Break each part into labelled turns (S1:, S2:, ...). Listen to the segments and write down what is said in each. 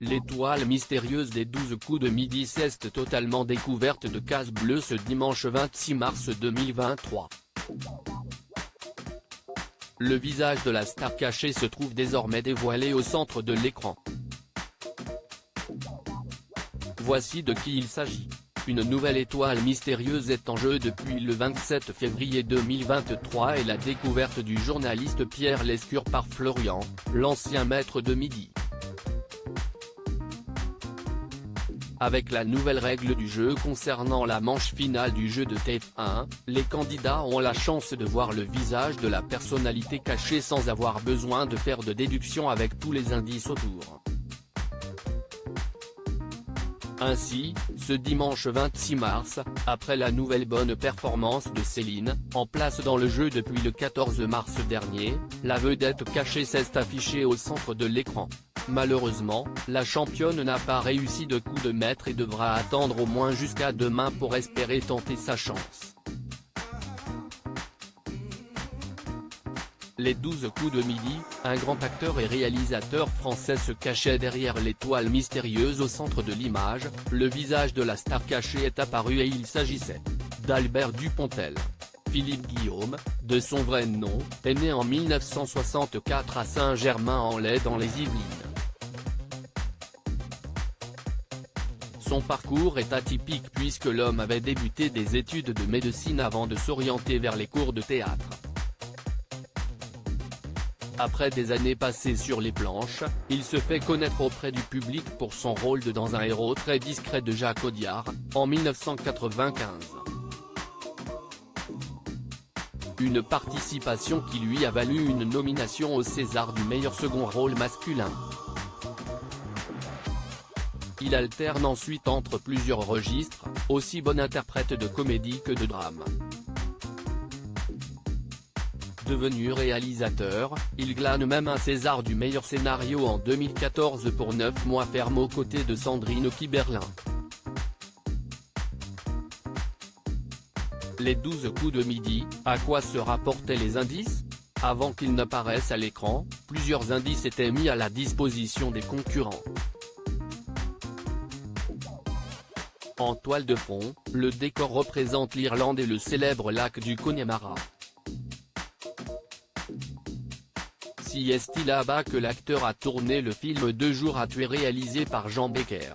S1: L'étoile mystérieuse des 12 coups de midi s'est totalement découverte de case bleue ce dimanche 26 mars 2023. Le visage de la star cachée se trouve désormais dévoilé au centre de l'écran. Voici de qui il s'agit. Une nouvelle étoile mystérieuse est en jeu depuis le 27 février 2023 et la découverte du journaliste Pierre Lescure par Florian, l'ancien maître de midi. Avec la nouvelle règle du jeu concernant la manche finale du jeu de TF1, les candidats ont la chance de voir le visage de la personnalité cachée sans avoir besoin de faire de déduction avec tous les indices autour. Ainsi, ce dimanche 26 mars, après la nouvelle bonne performance de Céline, en place dans le jeu depuis le 14 mars dernier, la vedette cachée s'est affichée au centre de l'écran. Malheureusement, la championne n'a pas réussi de coup de maître et devra attendre au moins jusqu'à demain pour espérer tenter sa chance. Les 12 coups de midi, un grand acteur et réalisateur français se cachait derrière l'étoile mystérieuse au centre de l'image. Le visage de la star cachée est apparu et il s'agissait d'Albert Dupontel. Philippe Guillaume, de son vrai nom, est né en 1964 à Saint-Germain-en-Laye dans les Yvelines. Son parcours est atypique puisque l'homme avait débuté des études de médecine avant de s'orienter vers les cours de théâtre. Après des années passées sur les planches, il se fait connaître auprès du public pour son rôle de dans Un héros très discret de Jacques Audiard, en 1995. Une participation qui lui a valu une nomination au César du meilleur second rôle masculin. Il alterne ensuite entre plusieurs registres, aussi bon interprète de comédie que de drame. Devenu réalisateur, il glane même un César du meilleur scénario en 2014 pour 9 mois ferme aux côtés de Sandrine Kiberlin. Les 12 coups de midi, à quoi se rapportaient les indices? Avant qu'ils n'apparaissent à l'écran, plusieurs indices étaient mis à la disposition des concurrents. En toile de fond, le décor représente l'Irlande et le célèbre lac du Connemara. Si est-il là-bas que l'acteur a tourné le film 2 jours à tuer réalisé par Jean Becker.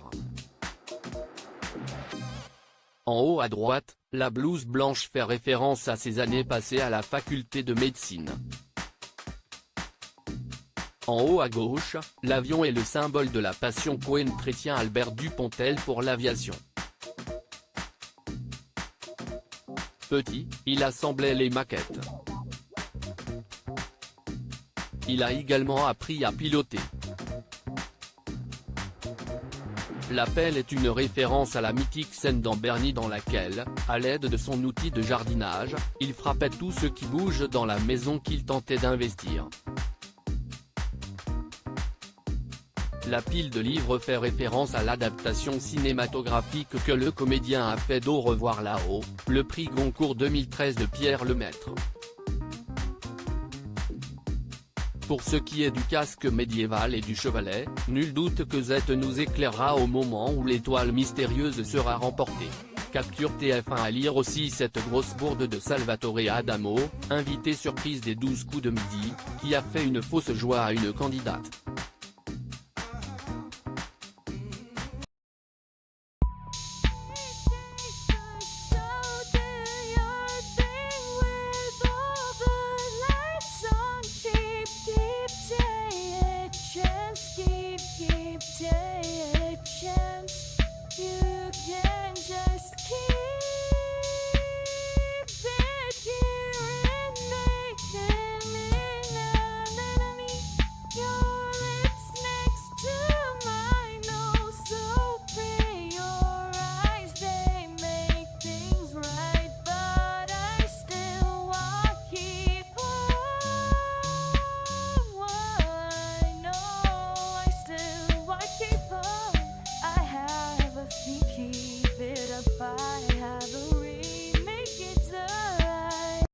S1: En haut à droite, la blouse blanche fait référence à ses années passées à la faculté de médecine. En haut à gauche, l'avion est le symbole de la passion qu'un chrétien Albert Dupontel pour l'aviation. Petit, il assemblait les maquettes. Il a également appris à piloter. L'appel est une référence à la mythique scène dans Bernie dans laquelle, à l'aide de son outil de jardinage, il frappait tout ce qui bouge dans la maison qu'il tentait d'investir. La pile de livres fait référence à l'adaptation cinématographique que le comédien a fait d'Au revoir là-haut, le prix Goncourt 2013 de Pierre Lemaitre. Pour ce qui est du casque médiéval et du chevalet, nul doute que Z nous éclairera au moment où l'étoile mystérieuse sera remportée. Capture TF1 à lire aussi cette grosse bourde de Salvatore Adamo, invité surprise des 12 coups de midi, qui a fait une fausse joie à une candidate.